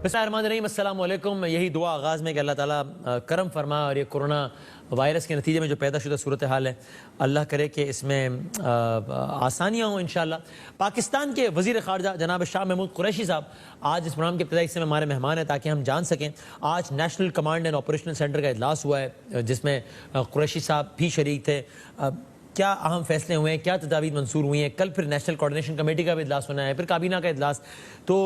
बिस्मिल्लाहिर्रहमानिर्रहीम, अस्सलाम वालेकुम। यही दुआ आगाज़ में कि अल्लाह ताला करम फरमा और ये कोरोना वायरस के नतीजे में जो पैदा शुदा सूरत हाल है, अल्लाह करे कि इसमें आसानियाँ हों इंशाअल्लाह। पाकिस्तान के वज़ीर ख़ारजा जनाब शाह महमूद कुरैशी साहब आज इस प्रोग्राम के इब्तिदाई हिस्से में हमारे मेहमान हैं, ताकि हम जान सकें। आज national command and operational centre का इजलास हुआ है, जिसमें कुरैशी साहब भी शरीक थे। क्या अहम फैसले हुए हैं, क्या तजावीज़ मंसूर हुई हैं। कल फिर नेशनल कोऑर्डिनेशन कमेटी का भी इजलास होना है, फिर काबीना का इजलास। तो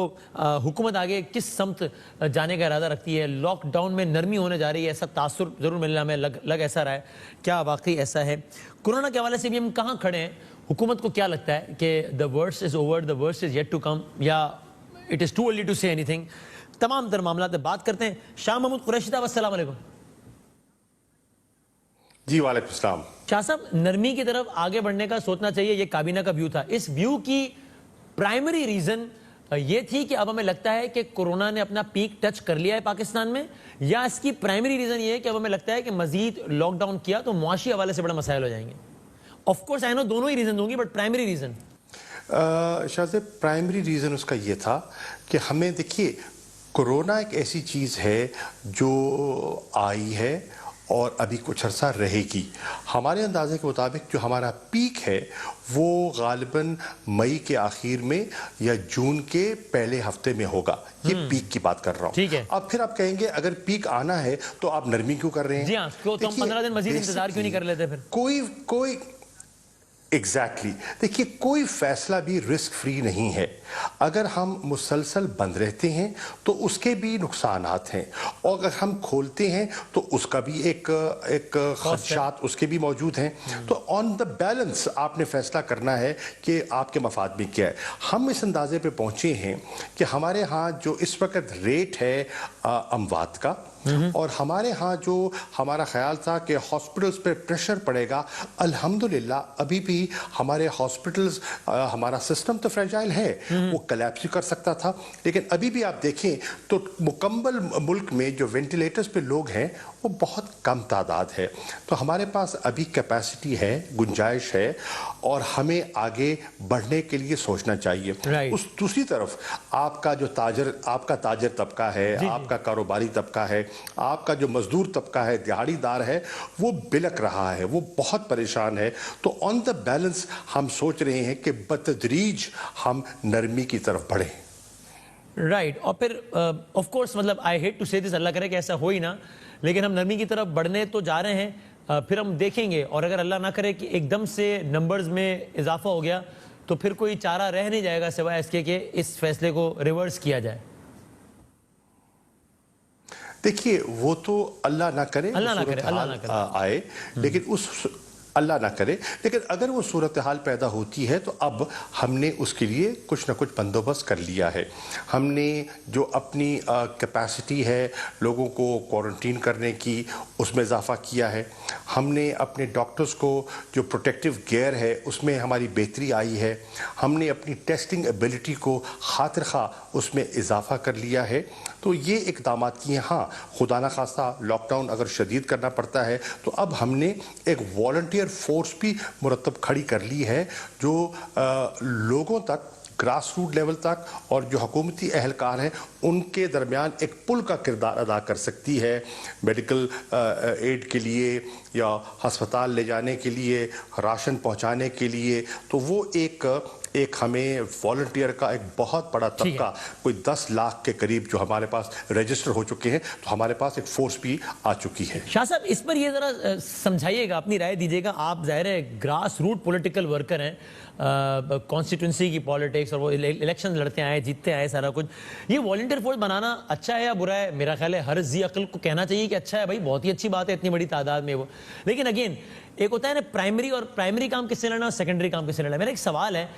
हुकूमत आगे किस समत जाने का इरादा रखती है। लॉकडाउन में नरमी होने जा रही है, ऐसा तासुर ज़रूर मिलना हमें लग ऐसा रहा है। क्या वाकई ऐसा है? कोरोना के हवाले से भी हम कहाँ खड़े हैं? हुकूमत को क्या लगता है कि the worst is over, the worst is yet to come, या it is too early to say anything? तमाम तर मामला बात करते हैं। शाह महमूद कुरैशी साहब, अस्सलाम वालेकुम। जी वालेकुम सलाम। शाह साहब, नरमी की तरफ आगे बढ़ने का सोचना चाहिए, ये काबीना का व्यू था। इस व्यू की प्राइमरी रीजन ये थी कि अब हमें लगता है कि कोरोना ने अपना पीक टच कर लिया है पाकिस्तान में, या इसकी प्राइमरी रीजन ये है कि अब हमें लगता है कि मजीद लॉकडाउन किया तो मुआशी हवाले से बड़ा मसाइल हो जाएंगे? ऑफ कोर्स आई नो दोनों ही रीजन होंगी, बट प्राइमरी रीजन शायद प्राइमरी रीजन उसका ये था कि हमें देखिए, कोरोना एक ऐसी चीज़ है जो आई है और अभी कुछ अर्सा रहेगी। हमारे अंदाजे के मुताबिक जो हमारा पीक है वो गालिबन मई के आखिर में या जून के पहले हफ्ते में होगा। ये पीक की बात कर रहा हूँ। ठीक है। अब फिर आप कहेंगे अगर पीक आना है तो आप नरमी क्यों कर रहे हैं? जी हाँ, तो हम 15 दिन मजीद इंतजार क्यों नहीं कर लेते फिर? कोई एग्जैक्टली देखिए, कोई फैसला भी रिस्क फ्री नहीं है। अगर हम मुसलसल बंद रहते हैं तो उसके भी नुकसानात हैं, और अगर हम खोलते हैं तो उसका भी एक खदशात उसके भी मौजूद हैं। तो ऑन द बैलेंस आपने फैसला करना है कि आपके मफाद में क्या है। हम इस अंदाजे पे पहुंचे हैं कि हमारे यहाँ जो इस वक्त रेट है अमवात का, और हमारे यहाँ जो हमारा ख्याल था कि हॉस्पिटल्स पे प्रेशर पड़ेगा, अल्हम्दुलिल्लाह अभी भी हमारे हॉस्पिटल्स, हमारा सिस्टम तो फ्रेजाइल है, वो कोलैप्स कर सकता था। लेकिन अभी भी आप देखें तो मुकम्मल मुल्क में जो वेंटिलेटर्स पे लोग हैं वो बहुत कम तादाद है। तो हमारे पास अभी कैपेसिटी है, गुंजाइश है, और हमें आगे बढ़ने के लिए सोचना चाहिए। उस दूसरी तरफ आपका ताजर तबका है, आपका कारोबारी तबका है, आपका जो मजदूर तबका है, दिहाड़ीदार है, वो बिलक रहा है, वो बहुत परेशान है। तो ऑन द बैलेंस हम सोच रहे हैं कि बतदरीज हम नरमी की तरफ बढ़े। राइट। और फिर ऑफ कोर्स, मतलब आई हेट टू से दिस, अल्लाह करे कि ऐसा हो ही ना, लेकिन हम नरमी की तरफ बढ़ने तो जा रहे हैं। फिर हम देखेंगे, और अगर अल्लाह ना करे कि एकदम से नंबर्स में इजाफा हो गया तो फिर कोई चारा रह नहीं जाएगा सिवाय इसके कि इस फैसले को रिवर्स किया जाए। देखिए, वो तो अल्लाह ना करे आए, लेकिन अल्लाह ना करे, लेकिन अगर वो सूरत हाल पैदा होती है तो अब हमने उसके लिए कुछ ना कुछ बंदोबस्त कर लिया है। हमने जो अपनी कैपेसिटी है लोगों को क्वारंटीन करने की, उसमें इजाफा किया है। हमने अपने डॉक्टर्स को जो प्रोटेक्टिव गियर है उसमें हमारी बेहतरी आई है। हमने अपनी टेस्टिंग एबिलिटी को खातिर खा उसमें इजाफा कर लिया है। तो ये इकदाम किए। हाँ, खुदा ना खास्ता लॉकडाउन अगर शदीद करना पड़ता है तो अब हमने एक वॉलंटियर फोर्स भी मुरतब खड़ी कर ली है, जो लोगों तक, ग्रास रूट लेवल तक, और जो हुकूमती अहलकार हैं उनके दरमियान एक पुल का किरदार अदा कर सकती है। मेडिकल एड के लिए या हस्पताल ले जाने के लिए, राशन पहुंचाने के लिए। तो वो एक हमें वॉलंटियर का एक बहुत बड़ा तबका, कोई 10 लाख के करीब जो हमारे पास रजिस्टर हो चुके हैं, तो हमारे पास एक फोर्स भी आ चुकी है। शाह साहब, इस पर ये जरा समझाइएगा, अपनी राय दीजिएगा। आप ज़ाहिर है ग्रास रूट पॉलिटिकल वर्कर हैं, कॉन्स्टिट्यूंसी की पॉलिटिक्स, और वो इलेक्शन लड़ते आए, जीतते आए, सारा कुछ। ये वॉलंटियर फोर्स बनाना अच्छा है या बुरा है? मेरा ख्याल है हर जी अक्ल को कहना चाहिए कि अच्छा है भाई, बहुत ही अच्छी बात है इतनी बड़ी तादाद में वो। लेकिन अगेन एक होता है ना प्राइमरी, और प्राइमरी काम किससे लड़ना, सेकेंडरी काम किससे लड़ना। मेरा एक सवाल है,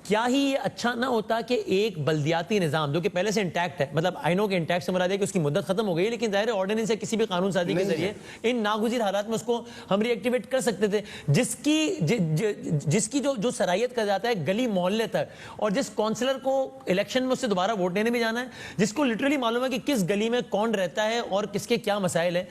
क्या ही ये अच्छा ना होता कि एक बल्दियाती निज़ाम जो कि पहले से इंटैक्ट है, मतलब आई नो कि इंटैक्ट से मुराद है कि उसकी मुद्दत खत्म हो गई है, लेकिन जाहिर है ऑर्डिनेंस या किसी भी कानून साजी के जरिए इन नागुज़ीर हालात में उसको हम रिएक्टिवेट कर सकते थे। जिसकी जो सराहियत कर जाता है गली मोहल्ले तक, और जिस काउंसलर को इलेक्शन में उससे दोबारा वोट देने भी जाना है, जिसको लिटरली मालूम है कि किस गली में कौन रहता है और किसके क्या मसाइल है,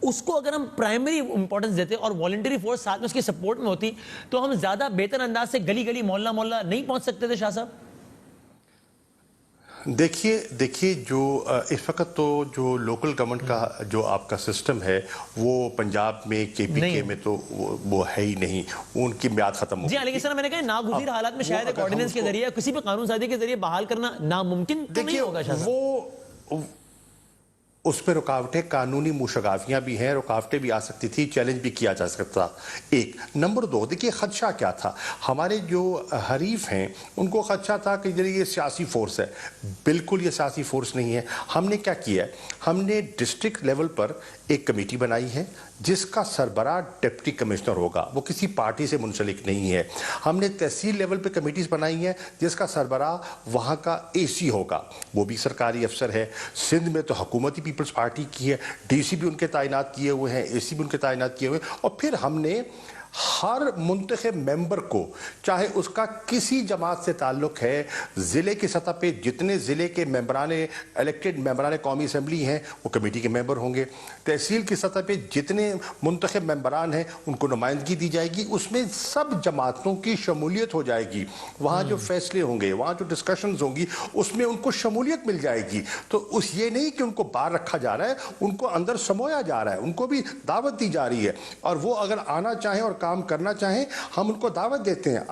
उसको अगर हम प्राइमरी इंपॉर्टेंस देते और वॉलंटरी फोर्स साथ में उसकी सपोर्ट में होती तो हम ज्यादा बेहतर अंदाज से गली गली मोहल्ला मोहल्ला नहीं पहुंच सकते थे। शाह साहब, देखिए जो इस वक्त तो जो लोकल गवर्नमेंट का जो आपका सिस्टम है वो पंजाब में केपीके में तो वो है ही नहीं, उनकी म्याद खत्म हो जी गई। लेकिन सर मैंने कहा नागुज़ीर हालात में शायद एक ऑर्डिनेंस के जरिए किसी भी कानून साजी के जरिए बहाल करना नामुमकिन तो नहीं होगा शायद। वो उसमें रुकावटें, कानूनी मुशगाफियां भी हैं, रुकावटें भी आ सकती थी, चैलेंज भी किया जा सकता। एक नंबर दो, देखिए खदशा क्या था, हमारे जो हरीफ हैं उनको खदशा था कि ये सियासी फोर्स है। बिल्कुल ये सियासी फोर्स नहीं है। हमने क्या किया है, हमने डिस्ट्रिक्ट लेवल पर एक कमेटी बनाई है जिसका सरबराह डिप्टी कमिश्नर होगा, वो किसी पार्टी से मुंसलिक नहीं है। हमने तहसील लेवल पे कमेटीज बनाई हैं जिसका सरबराह वहाँ का एसी होगा, वो भी सरकारी अफसर है। सिंध में तो हुकूमती पीपल्स पार्टी की है, डीसी भी उनके तैनात किए हुए हैं, एसी भी उनके तैनात किए हुए हैं। और फिर हमने हर मुंतखब मेंबर को, चाहे उसका किसी जमात से ताल्लुक है, ज़िले की सतह पे जितने ज़िले के मेंबरान इलेक्टेड मेंबरान कौमी असम्बली हैं वो कमेटी के मेंबर होंगे। तहसील की सतह पे जितने मुंतखब मेंबरान हैं उनको नुमाइंदगी दी जाएगी, उसमें सब जमातों की शमूलियत हो जाएगी। वहाँ जो फैसले होंगे, वहाँ जो डिस्कशंस होंगी, उसमें उनको शमूलियत मिल जाएगी। तो उस ये नहीं कि उनको बाहर रखा जा रहा है, उनको अंदर समोया जा रहा है, उनको भी दावत दी जा रही है। और वो अगर आना चाहें और काम करना चाहें, हम उनको दावत देते हैं,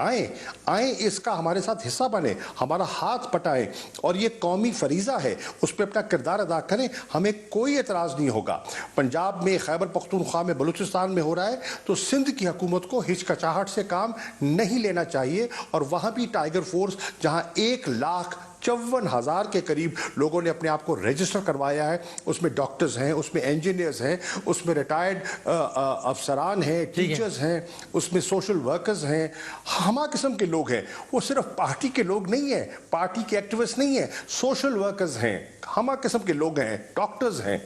आए इसका हमारे साथ हिस्सा बने, हमारा हाथ पटाएं और ये कौमी फरीज़ा है, उस पर अपना किरदार अदा करें, हमें कोई एतराज़ नहीं होगा। पंजाब में, खैबर पख्तूनख्वा में, बलूचिस्तान में हो रहा है तो सिंध की हुकूमत को हिचकिचाहट से काम नहीं लेना चाहिए। और वहाँ भी टाइगर फोर्स जहाँ 1,54,000 के करीब लोगों ने अपने आप को रजिस्टर करवाया है, उसमें डॉक्टर्स हैं, उसमें इंजीनियर्स हैं, उसमें रिटायर्ड अफसरान हैं, टीचर्स हैं, उसमें सोशल वर्कर्स हैं, हमा किस्म के लोग हैं। वो सिर्फ पार्टी के लोग नहीं हैं, पार्टी के एक्टिविस्ट नहीं हैं, सोशल वर्कर्स हैं, हमा किस्म के लोग हैं, डॉक्टर्स हैं।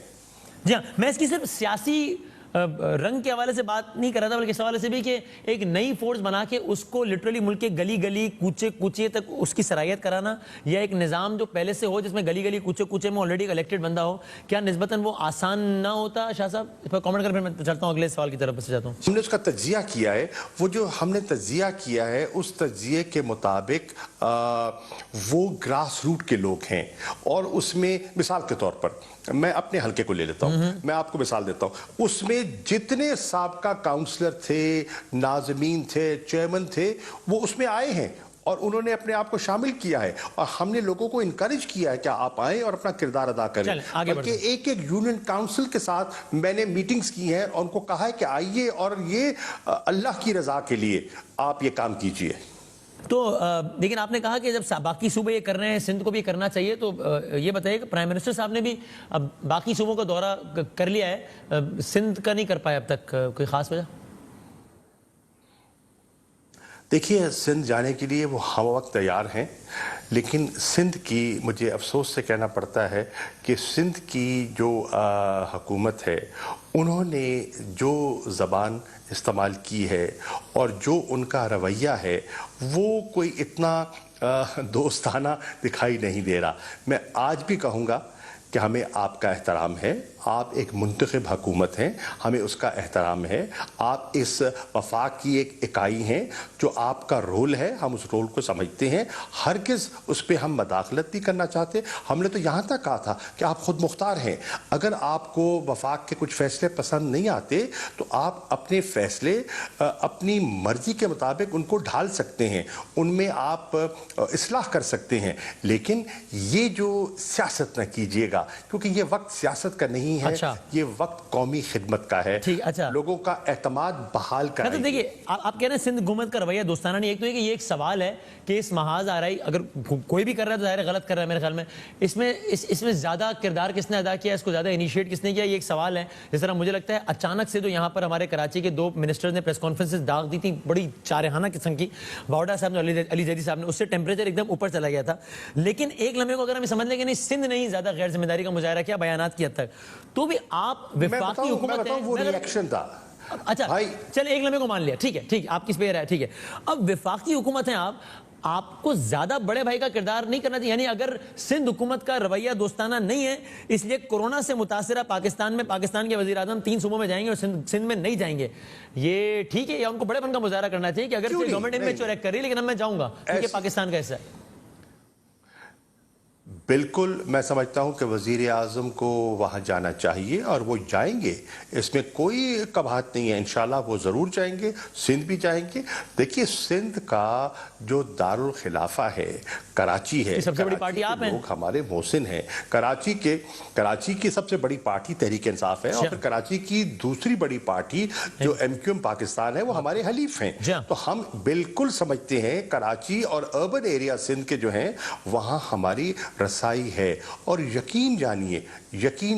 जी हाँ, मैं इसकी सिर्फ सियासी रंग के हवाले से बात नहीं कर रहा था, बल्कि इस हवाले से भी कि एक नई फोर्स बना के उसको लिटरली मुल्क के गली गली कूचे कूचे तक उसकी सराहियत कराना, या एक निज़ाम जो पहले से हो जिसमें गली गली कूचे कूचे में ऑलरेडी इलेक्टेड बंदा हो, क्या निस्बतन वो आसान ना होता? शाह साहब इस पर कॉमेंट कर, फिर मैं चलता हूँ अगले सवाल की तरफ से जाता हूँ। हमने उसका तज्जिया किया है, वो जो हमने तज्जिया किया है उस तज्जिए के मुताबिक वो ग्रास रूट के लोग हैं। और उसमें मिसाल के तौर पर मैं अपने हलके को ले लेता हूँ, मैं आपको मिसाल देता हूँ, उसमें जितने साबका काउंसलर थे, नाज़मीन थे, चेयरमैन थे, वो उसमें आए हैं और उन्होंने अपने आप को शामिल किया है। और हमने लोगों को इनकरेज किया है कि आप आएँ और अपना किरदार अदा करें। बल्कि एक एक यूनियन काउंसिल के साथ मैंने मीटिंग्स की हैं और उनको कहा है कि आइए और ये अल्लाह की रज़ा के लिए आप ये काम कीजिए। तो लेकिन आपने कहा कि जब बाकी सूबे ये कर रहे हैं, सिंध को भी करना चाहिए, तो ये बताइए कि प्राइम मिनिस्टर साहब ने भी अब बाकी सूबों का दौरा कर लिया है, सिंध का नहीं कर पाए अब तक, कोई खास वजह? देखिए, सिंध जाने के लिए वो हम वक्त तैयार हैं, लेकिन सिंध की मुझे अफसोस से कहना पड़ता है कि सिंध की जो हुकूमत है उन्होंने जो ज़बान इस्तेमाल की है और जो उनका रवैया है वो कोई इतना दोस्ताना दिखाई नहीं दे रहा। मैं आज भी कहूँगा कि हमें आपका एहतराम है, आप एक मुंतखब हुकूमत हैं, हमें उसका एहतराम है। आप इस वफाक की एक इकाई हैं, जो आपका रोल है हम उस रोल को समझते हैं, हरगिज़ उस पर हम मदाखलत नहीं करना चाहते। हमने तो यहाँ तक कहा था कि आप खुद मुख्तार हैं, अगर आपको वफाक के कुछ फैसले पसंद नहीं आते तो आप अपने फैसले अपनी मर्जी के मुताबिक उनको ढाल सकते हैं, उनमें आप इस्लाह कर सकते हैं, लेकिन ये जो सियासत न कीजिएगा, क्योंकि ये वक्त सियासत का नहीं है। अच्छा। ये वक्त कौमी खिदमत का है। ठीक, अच्छा। लोगों का एतमाद बहाल का। तो देखिए आप कह रहे हैं सिंध हुकूमत का रवैया दोस्ताना नहीं। एक तो है कि ये एक सवाल है कि इस महाज आ रहा है, अगर कोई भी कर रहा है तो ज़ाहिर है गलत कर रहा है मेरे ख्याल में। इसमें ज़्यादा किरदार किसने अदा किया, इसको ज़्यादा इनिशिएट किसने किया, ये एक सवाल है। जिस तरह मुझे लगता है अचानक से जो यहाँ पर हमारे कराची के 2 मिनिस्टर्स ने प्रेस कॉन्फ्रेंसेस दाग दी थी, बड़ी चारेहाना किस्म की, बावड़ा साहब ने, अली जैदी साहब ने, उससे टेम्परेचर एकदम ऊपर चला गया था। लेकिन एक लम्हे को अगर हम समझ लें कि नहीं सिंध ने ही ज़्यादा गैर जिम्मेदारी का मुजाहरा किया बयानात की हद तक, तो भी आप विफाकी हुकूमत है, वो रिएक्शन था। अच्छा चल एक लम्हे को मान लिया, ठीक है आप किस पे रहा है, ठीक है। अब विफाकी हुकूमत है, आपको ज्यादा बड़े भाई का किरदार नहीं करना चाहिए। यानी अगर सिंध हुकूमत का रवैया दोस्ताना नहीं है, इसलिए कोरोना से मुतासिरा पाकिस्तान में पाकिस्तान के वजीर आजम 3 सूबों में जाएंगे और सिंध में नहीं जाएंगे, ये ठीक है? या उनको बड़ेपन का मुजाहरा करना चाहिए कि अगर गवर्नमेंट इनमें चोरेक कर रही है लेकिन अब मैं जाऊंगा क्योंकि पाकिस्तान का हिस्सा है? बिल्कुल मैं समझता हूं कि वज़ीर आज़म को वहां जाना चाहिए और वो जाएंगे, इसमें कोई कबाहत नहीं है। इंशाल्लाह वो ज़रूर जाएंगे, सिंध भी जाएंगे। देखिए सिंध का जो दारुल खिलाफा है कराची है, सबसे बड़ी पार्टी आप हैं, लोग हमारे मोहसिन हैं। कराची की सबसे बड़ी पार्टी तहरीक इंसाफ है और फिर कराची की दूसरी बड़ी पार्टी जो MQM पाकिस्तान है वो हमारे हलीफ हैं। तो हम बिल्कुल समझते हैं कराची और अर्बन एरिया सिंध के जो हैं वहां हमारी रसाई है। और यकीन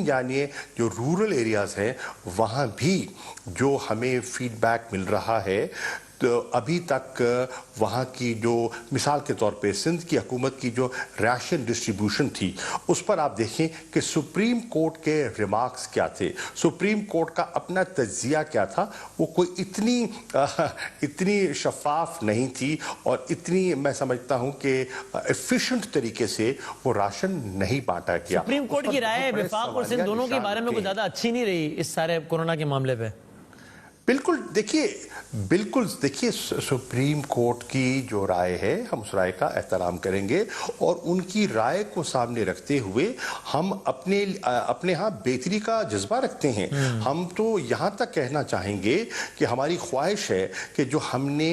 जानिए जो रूरल एरियाज हैं वहां भी जो हमें फीडबैक मिल रहा है तो अभी तक वहाँ की जो मिसाल के तौर पे सिंध की हुकूमत की जो राशन डिस्ट्रीब्यूशन थी उस पर आप देखें कि सुप्रीम कोर्ट के रिमार्क्स क्या थे, सुप्रीम कोर्ट का अपना तज्जिया क्या था, वो कोई इतनी शफाफ नहीं थी और इतनी मैं समझता हूँ कि एफिशिएंट तरीके से वो राशन नहीं बांटा गया। सुप्रीम कोर्ट की राय वफाक और सिंध दोनों के बारे में कुछ ज़्यादा अच्छी नहीं रही इस सारे कोरोना के मामले पे। बिल्कुल देखिए सुप्रीम कोर्ट की जो राय है हम उस राय का एहतराम करेंगे और उनकी राय को सामने रखते हुए हम अपने यहाँ बेहतरी का जज्बा रखते हैं। हम तो यहाँ तक कहना चाहेंगे कि हमारी ख्वाहिश है कि जो हमने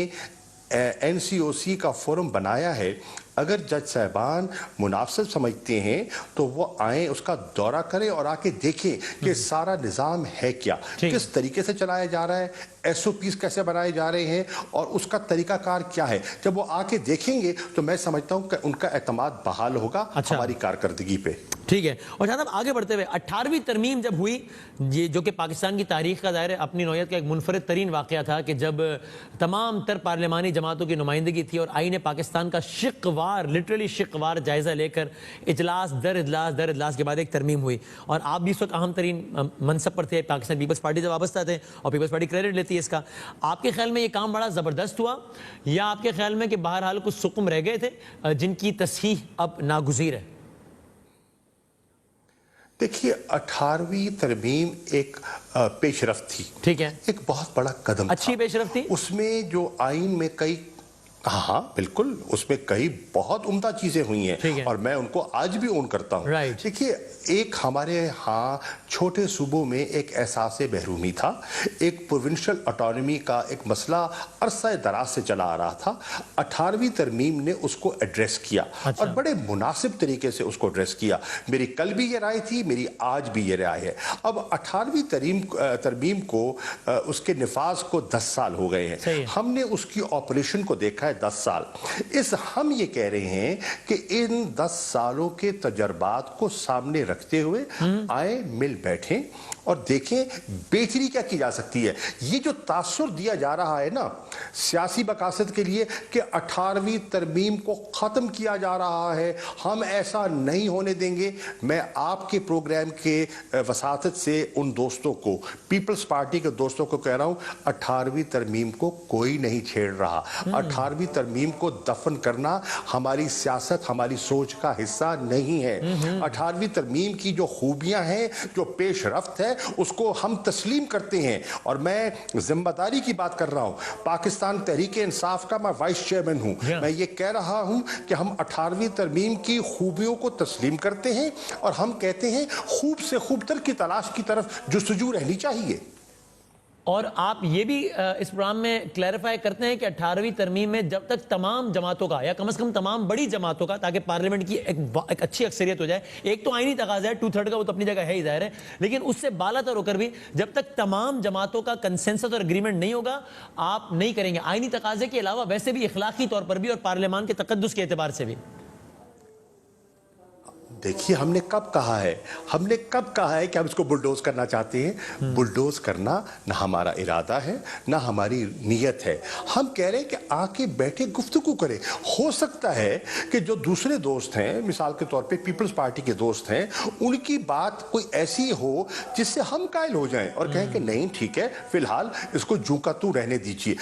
NCOC का फोरम बनाया है, अगर जज साहबान मुनासिब समझते हैं तो वो आए, उसका दौरा करें और आके देखें कि सारा निज़ाम है क्या, किस तरीके से चलाया जा रहा है, SOPs कैसे बनाए जा रहे हैं और उसका तरीकाकार क्या है। जब वो आके देखेंगे तो मैं समझता हूँ कि उनका एतमाद बहाल होगा हमारी कारकर्दगी पे। ठीक है। और साहब आगे बढ़ते हुए 18वीं तरमीम जब हुई, ये जो कि पाकिस्तान की तारीख का दायरे अपनी नौयत का एक मुनफरद तरीन वाक़या था कि जब तमाम तर पार्लिमानी जमातों की नुमाइंदगी थी और आईन पाकिस्तान का लिटरली शिकवार जायज़ा लेकर इजलास दर इजलास के बाद एक तरमीम हुई और आप भी इस वक्त अहम तरीन मनसब पर थे, पाकिस्तान पीपल्स पार्टी से वाबस्ता थे और पीपल्स पार्टी क्रेडिट लेती है इसका। आपके ख्याल में ये काम बड़ा ज़बरदस्त हुआ या आपके ख्याल में कि बहरहाल कुछ सुकुम रह गए थे जिनकी तस्हीह अब नागुज़ीर है? देखिए 18वीं तरमीम एक पेशरफ्त थी, ठीक है, एक बहुत बड़ा कदम, अच्छी पेशरफ्त थी। उसमें जो आइन में कई हाँ बिल्कुल उसमें कई बहुत उम्दा चीजें हुई हैं और मैं उनको आज भी ओन करता हूँ। देखिए एक हमारे यहाँ छोटे सूबों में एक एहसास बहरूमी था, एक प्रोविंशियल ऑटोनॉमी का एक मसला अरसा दराज से चला आ रहा था। 18वीं तरमीम ने उसको एड्रेस किया और बड़े मुनासिब तरीके से उसको एड्रेस किया। मेरी कल भी ये राय थी, मेरी आज भी ये राय है। अब 18वीं तरमीम को उसके निफाज को 10 साल हो गए हैं, हमने उसकी ऑपरेशन को देखा है 10 साल। हम ये कह रहे हैं कि इन 10 सालों के तजर्बात को सामने रखते हुए आए मिल बैठें और देखें बेहतरी क्या की जा सकती है। ये जो तासुर दिया जा रहा है ना सियासी मकासद के लिए कि 18वीं तरमीम को ख़त्म किया जा रहा है, हम ऐसा नहीं होने देंगे। मैं आपके प्रोग्राम के वसातत से उन दोस्तों को, पीपल्स पार्टी के दोस्तों को कह रहा हूँ 18वीं तरमीम को कोई नहीं छेड़ रहा। 18वीं तरमीम को दफन करना हमारी सियासत, हमारी सोच का हिस्सा नहीं है। 18वीं तरमीम की जो खूबियां हैं, जो पेशरफ्त है, उसको हम तस्लीम करते हैं। और मैं जिम्मेदारी की बात कर रहा हूं, पाकिस्तान तहरीक इंसाफ का मैं वाइस चेयरमैन हूं। मैं ये कह रहा हूं कि हम 18वीं तरमीम की खूबियों को तस्लीम करते हैं और हम कहते हैं खूब से खूब तर की तलाश की तरफ जुस्तजू रहनी चाहिए। और आप ये भी इस प्रोग्राम में क्लैरिफाई करते हैं कि 18वीं तरमीम में जब तक तमाम जमातों का या कम से कम तमाम बड़ी जमातों का, ताकि पार्लियामेंट की एक अच्छी अक्सरियत हो जाए, एक तो आईनी तकाजा है 2/3 का, वो तो अपनी जगह है ही ज़ाहिर है, लेकिन उससे बालातर होकर भी जब तक तमाम जमातों का कंसेंसस और एग्रीमेंट नहीं होगा आप नहीं करेंगे, आईनी तकाजे के अलावा वैसे भी इखलाकी तौर पर भी और पार्लियामान के तकद्दुस के एतबार से भी। देखिए हमने कब कहा है कि हम इसको बुलडोज करना चाहते हैं? बुलडोज करना ना हमारा इरादा है, ना हमारी नीयत है। हम कह रहे हैं कि आके बैठे गुफ्तगू करें। हो सकता है कि जो दूसरे दोस्त हैं, मिसाल के तौर पे पीपल्स पार्टी के दोस्त हैं, उनकी बात कोई ऐसी हो जिससे हम कायल हो जाएं और कहें कि नहीं ठीक है, फिलहाल इसको जूं का तू रहने दीजिए।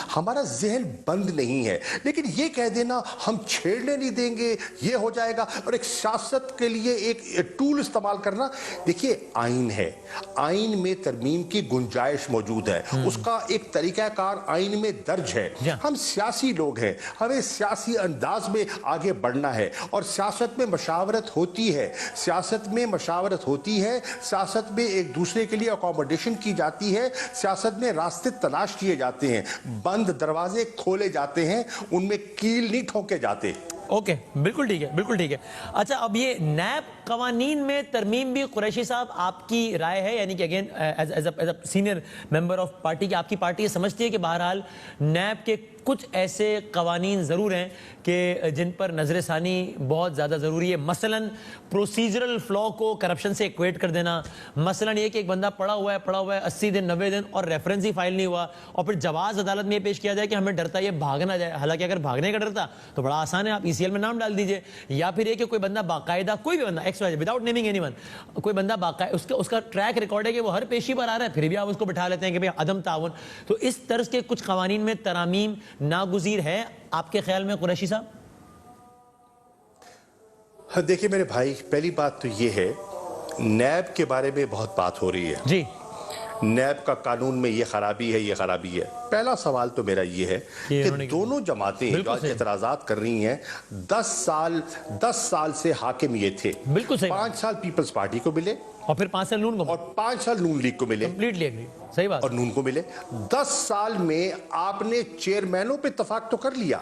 हमारा जहन बंद नहीं है, लेकिन ये कह देना हम छेड़ने नहीं देंगे, ये हो जाएगा और एक सियासत के लिए एक टूल इस्तेमाल करना, देखिए आइन है, आइन में तरमीम की गुंजाइश मौजूद है, उसका एक तरीकाकार आइन में दर्ज है। हम सियासी लोग हैं, हमें सियासी अंदाज में आगे बढ़ना है और सियासत में मशावरत होती है, सियासत में मशावरत होती है, सियासत में एक दूसरे के लिए अकोमोडेशन की जाती है, सियासत में रास्ते तलाश किए जाते हैं, बंद दरवाजे खोले जाते हैं, उनमें कील नहीं ठोके जाते। ओके, बिल्कुल ठीक है, बिल्कुल ठीक है। अच्छा, अब ये नैब कवानीन में तरमीम भी कुरैशी साहब आपकी राय है, यानी कि again as a senior member of party, की आपकी पार्टी ये समझती है कि बहरहाल नैब के कुछ ऐसे कवानीन ज़रूर हैं कि जिन पर नज़रसानी बहुत ज़्यादा ज़रूरी है, मसलन प्रोसीजरल फ्लॉ को करप्शन से इक्वेट कर देना, मसलन ये कि एक बंदा पड़ा हुआ है 80 दिन 90 दिन और रेफरेंस ही फाइल नहीं हुआ और फिर जवाज़ अदालत में ये पेश किया जाए कि हमें डरता ये भागना जाए, हालांकि अगर भागने का डरता तो बड़ा आसान है, आप ECL में नाम डाल दीजिए, या फिर ये कि कोई बंदा बाकायदा, कोई भी बंदा विदाउट नेमिंग एनीवन, कोई बंदा बाकायदा उसका ट्रैक रिकॉर्ड है कि वो हर पेशी पर आ रहा है, फिर भी आप उसको बिठा लेते हैं कि भाई अदम ताउन। तो इस तर्ज के कुछ कवानीन में तरामीम नागुज़ीर है आपके ख्याल में कुरैशी साहब? हाँ, देखिए मेरे भाई, पहली बात तो ये है, नैब के बारे में बहुत बात हो रही है जी, नैब का कानून में ये खराबी है, ये खराबी है। पहला सवाल तो मेरा ये है कि दोनों जमातें जो एतराजात कर रही हैं, 10 साल से हाकिम ये थे, बिल्कुल सही, 5 साल पीपल्स पार्टी को मिले और फिर 5 साल नून को, और 5 साल नून लीग को मिले, कंप्लीटली एग्री, सही बात, और नून को मिले। 10 साल में आपने चेयरमैनों पे इत्तफाक तो कर लिया,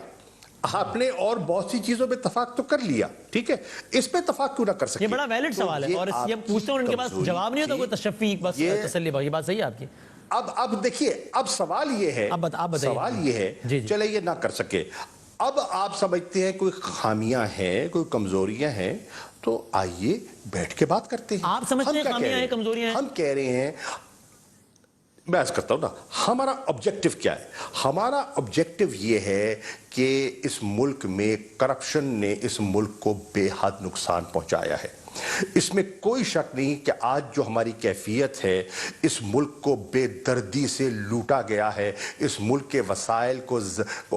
आपने और बहुत सी चीजों पे इत्तफाक तो कर लिया, ठीक है, इस पे इत्तफाक क्यों ना कर सके? ये बड़ा वैलिड सवाल है और ये पूछते हैं, उनके पास जवाब नहीं होता, कोई तशफ़ी, बस तसल्ली, बाकी बात सही है आपकी। अब देखिए, अब सवाल ये है, सवाल ये है, चले ये ना कर सके, अब आप समझते हैं कोई खामियां हैं, कोई कमजोरियां हैं, तो आइए बैठ के बात करते हैं। आप समझते हैं खामियां हैं, कमजोरियां हैं? हम कह रहे हैं, मैं ऐसा करता हूं ना, हमारा ऑब्जेक्टिव क्या है? हमारा ऑब्जेक्टिव ये है कि इस मुल्क में करप्शन ने इस मुल्क को बेहद नुकसान पहुंचाया है। इसमें कोई शक नहीं कि आज जो हमारी कैफियत है, इस मुल्क को बेदर्दी से लूटा गया है, इस मुल्क के वसाइल को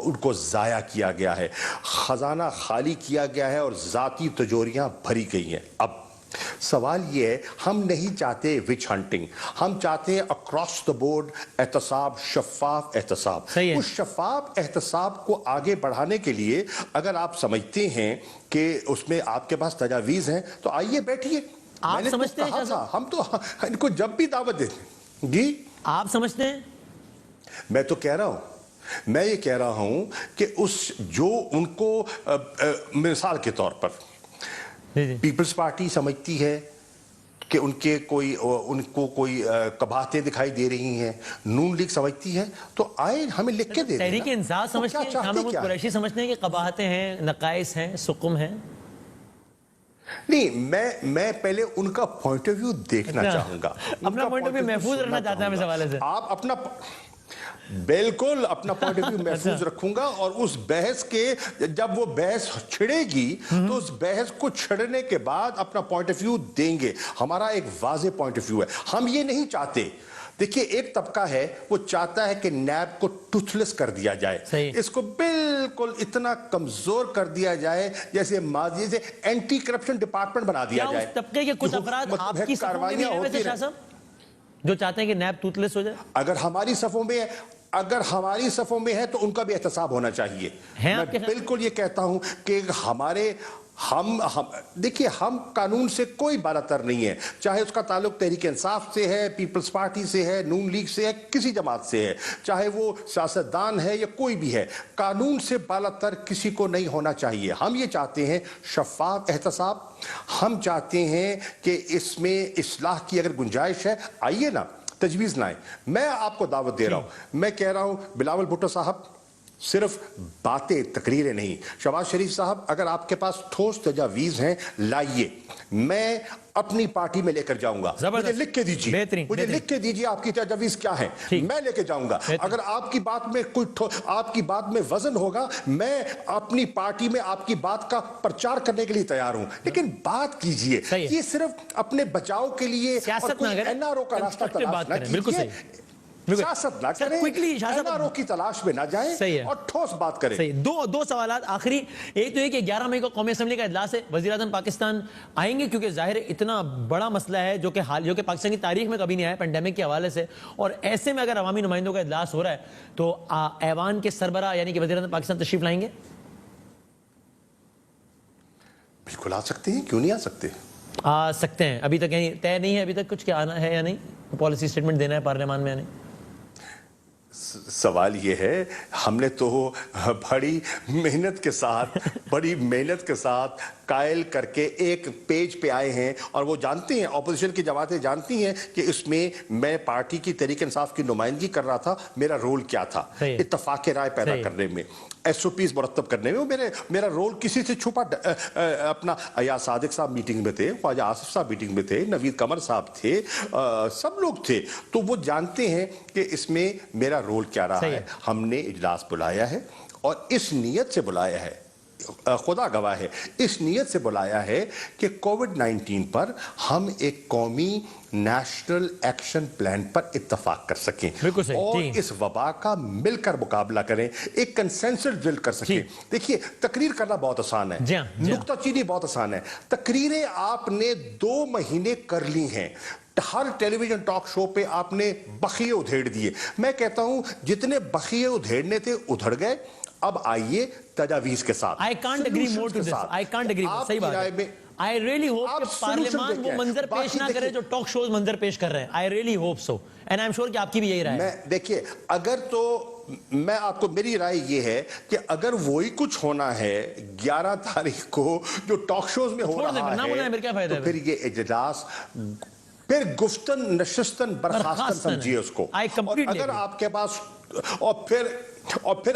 उनको ज़ाया किया गया है, खजाना खाली किया गया है और ज़ाती तिजोरियां भरी गई हैं। अब सवाल ये है, हम नहीं चाहते विच हंटिंग, हम चाहते हैं अक्रॉस द बोर्ड एहतसाब, शफाफ एहतसाब। उस शफाफ एहतसाब को आगे बढ़ाने के लिए अगर आप समझते हैं कि उसमें आपके पास तजावीज़ हैं, तो आइए बैठिए। आप समझते हैं क्या? हम तो इनको जब भी दावत देते हैं। जी, आप समझते हैं? मैं तो कह रहा हूं, मैं ये कह रहा हूं कि उस जो उनको मिसाल के तौर पर पीपल्स पार्टी समझती है कि उनको कोई कबाहतें दिखाई दे रही हैं, नून लीग समझती है, तो आए हमें लिख के दे। तहरीक इंसाफ समझते हैं, शाह महमूद कुरैशी समझते हैं कि कबाहतें हैं, नकाइस हैं, सुकुम हैं? नहीं, मैं पहले उनका पॉइंट ऑफ व्यू देखना चाहूंगा, अपना पॉइंट ऑफ व्यू महफूज रखना चाहता है। इस हवाले से आप अपना बिल्कुल अपना पॉइंट ऑफ व्यू महफूज रखूंगा, और उस बहस के जब वो बहस छिड़ेगी तो उस बहस को छिड़ने के बाद अपना पॉइंट ऑफ व्यू देंगे। हमारा एक वाज़ेह पॉइंट ऑफ व्यू है, हम ये नहीं चाहते। देखिए, एक तबका है वो चाहता है कि नैब को टूथलेस कर दिया जाए, इसको बिल्कुल इतना कमजोर कर दिया जाए जैसे माजी से एंटी करप्शन डिपार्टमेंट बना दिया जाए। तबके के कुछ अफराद आपकी कार्रवाइयां होती हैं जो चाहते हैं कि नैब टूथलेस हो जाए। अगर हमारी सफों में है तो उनका भी एहतसाब होना चाहिए। मैं बिल्कुल ये कहता हूं कि हम देखिए, हम कानून से कोई बालातर नहीं है, चाहे उसका ताल्लुक तहरीक इंसाफ से है, पीपल्स पार्टी से है, नून लीग से है, किसी जमात से है, चाहे वो सियासतदान है या कोई भी है, कानून से बालातर किसी को नहीं होना चाहिए। हम ये चाहते हैं शफाफ एहतसाब, हम चाहते हैं कि इसमें इस्लाह की अगर गुंजाइश है, आइए ना तजवीज़ लाएं। मैं आपको दावत दे रहा हूं, मैं कह रहा हूं बिलावल भुट्टो साहब, सिर्फ बातें तकरीरें नहीं। शहबाज शरीफ साहब, अगर आपके पास ठोस तजावीज़ हैं लाइए, मैं अपनी पार्टी में लेकर जाऊंगा। मुझे लिख के दीजिए, मुझे लिख के दीजिए आपकी तजावीज़ क्या है, मैं लेके जाऊंगा। अगर आपकी बात में आपकी बात में वजन होगा, मैं अपनी पार्टी में आपकी बात का प्रचार करने के लिए तैयार हूं, लेकिन बात कीजिए। ये सिर्फ अपने बचाव के लिए NRO का रास्ता तलाश ना कीजिए। सियासत ना करें, NRO की तलाश में ना जाएं और ठोस बात करें। सही। दो सवालात आखिरी। एक तो ये कि 11 मई को कौमी असेंबली का इजलास है, वज़ीर आज़म पाकिस्तान आएंगे, क्योंकि जाहिर है इतना बड़ा मसला है जो कि पाकिस्तान की तारीख में कभी नहीं आया पेंडेमिक के हवाले से, और ऐसे में अगर अवामी नुमाइंदों का इजलास हो रहा है तो ऐवान के सरबराह यानी कि वज़ीर आज़म पाकिस्तान तशरीफ लाएंगे? बिल्कुल आ सकते हैं, क्यों नहीं आ सकते? आ सकते हैं। अभी तक कहीं तय नहीं है अभी तक कुछ कि आना है या नहीं, पॉलिसी स्टेटमेंट देना है पार्लियामान में या नहीं? सवाल ये है, हमने तो बड़ी मेहनत के साथ कायल करके एक पेज पे आए हैं, और वो जानती हैं, ऑपोजिशन की जमातें जानती हैं कि इसमें मैं पार्टी की तहरीक इंसाफ की नुमाइंदगी कर रहा था, मेरा रोल क्या था इत्तफाक राय पैदा करने में, SOPs मुरत्तब करने में। मेरा रोल किसी से छुपा अपना अयाज सादिक साहब मीटिंग में थे, ख्वाजा आसिफ साहब मीटिंग में थे, नवीद कमर साहब थे, सब लोग थे, तो वो जानते हैं कि इसमें मेरा रोल क्या रहा है। हमने इजलास बुलाया है और इस नियत से बुलाया है, खुदा गवाह है, इस नियत से बुलाया है कि कोविड-19 पर हम एक कौमी नेशनल एक्शन प्लान पर इत्तफाक कर सकें और इस वबा का मिलकर मुकाबला करें, एक कंसेंसस बिल्ड कर सकें। देखिए, तकरीर करना बहुत आसान है, नुक्ताचीनी बहुत आसान है। तकरीरें आपने 2 महीने कर ली हैं, हर टेलीविजन टॉक शो पे आपने बखिए उधेड़ दिए। मैं कहता हूं जितने बखिए उधेड़ने थे उधड़ गए, अब आइए तजावीज के साथ। I can't agree more to this. I can't agree. सही बात है। I really hope कि पार्लियामान वो मंजर पेश ना करे जो टॉक शोज मंजर पेश कर रहे हैं। I really hope so. And I'm sure कि आपकी भी यही राय है। देखिए, अगर तो मैं आपको, मेरी राय ये है कि अगर वही कुछ होना है 11 तारीख को जो टॉक शोज में हो रहा है, तो फिर ये इजलास फिर गुफ्तन नशिस्तन बर्खास्तन समझिए उसको। और अगर आपके पास और फिर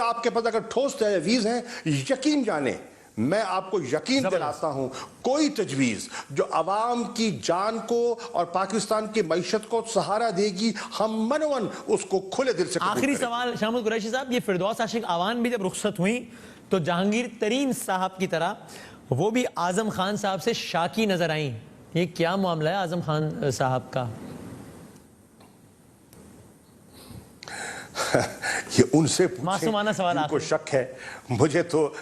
आपके पास अगर ठोस तजवीज़ हैं, यकीन जाने, मैं आपको यकीन दिलाता हूं, कोई तजवीज़ जो अवाम की जान को और पाकिस्तान की मईशत को सहारा देगी, हम मनवन उसको खुले दिल से। आखिरी सवाल शामुल कुरैशी साहब, ये फिरदौस आशिक आवान भी जब रुखसत हुई तो जहांगीर तरीन साहब की तरह वो भी आजम खान साहब से शाकी नजर आई, ये क्या मामला है आजम खान साहब का? ये उनसे मासूमाना सवाल, उनको शक है, मुझे तो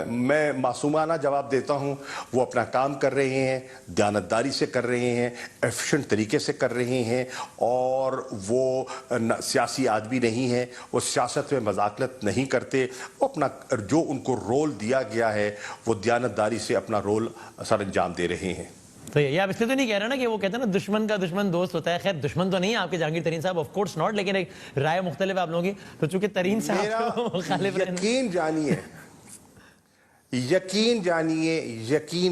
मैं मासूमाना जवाब देता हूं। वो अपना काम कर रहे हैं, दयानतदारी से कर रहे हैं, एफिशिएंट तरीके से कर रहे हैं, और वो सियासी आदमी नहीं है, वो सियासत में मजाकलत नहीं करते। वो अपना जो उनको रोल दिया गया है वो दयानतदारी से अपना रोल सर अंजाम दे रहे हैं। तो ये आप इसलिए तो नहीं कह रहे ना कि वो कहते हैं ना दुश्मन का दुश्मन दोस्त होता है। खैर दुश्मन तो नहीं है आपके जहांगीर तरीन साहब, ऑफ कोर्स नॉट, लेकिन एक राय मुख्तलिफ आप लोगों की। तो चूंकि तरीन साहब यकीन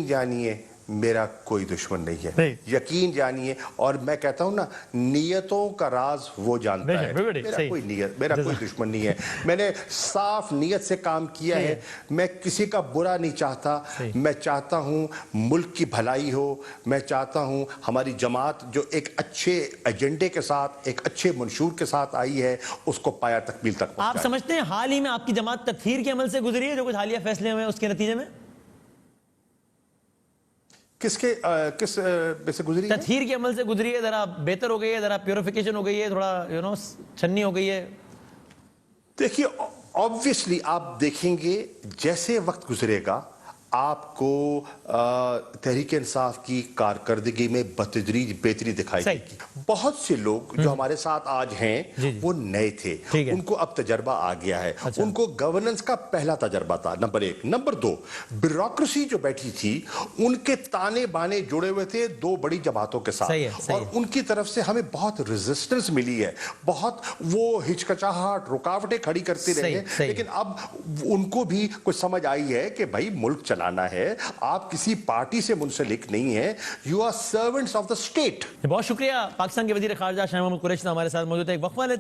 जानिए मेरा कोई दुश्मन नहीं है, यकीन जानिए। और मैं कहता हूं ना, नियतों का राज वो जानता है। मेरा कोई दुश्मन नहीं है, मैंने साफ नियत से काम किया है। मैं किसी का बुरा नहीं चाहता, मैं चाहता हूं मुल्क की भलाई हो, मैं चाहता हूं हमारी जमात जो एक अच्छे एजेंडे के साथ, एक अच्छे मंशूर के साथ आई है, उसको पाया तकमील तक। आप समझते हैं हाल ही में आपकी जमात तत्हीर के अमल से गुजरी है, जो कुछ हालिया फैसले हुए उसके नतीजे में? किस से गुजरी है? तत्हीर के अमल से गुजरी है, जरा बेहतर हो गई है, जरा प्योरिफिकेशन हो गई है, थोड़ा छन्नी हो गई है। देखिए, ऑब्वियसली आप देखेंगे जैसे वक्त गुजरेगा आपको तहरीक इंसाफ की कारकर्दगी में बतदरीज बेहतरी दिखाई देगी। बहुत से लोग जो हमारे साथ आज हैं वो नए थे, उनको अब तजर्बा आ गया है। उनको गवर्नेंस का पहला तजर्बा था, नंबर 1। नंबर 2, ब्यूरोक्रेसी जो बैठी थी उनके ताने बाने जुड़े हुए थे 2 बड़ी जमातों के साथ, और उनकी तरफ से हमें बहुत रेजिस्टेंस मिली है, बहुत वो हिचकिचाहट, रुकावटें खड़ी करते रहे। लेकिन अब उनको भी कुछ समझ आई है कि भाई मुल्क चलाना है, आप किसी पार्टी से मुंसलिक नहीं है, you are servants of the state. बहुत शुक्रिया। पाकिस्तान के वजीर खारजा शाह महमूद कुरैशी हमारे साथ मौजूद है। एक वक्फा लेते हैं।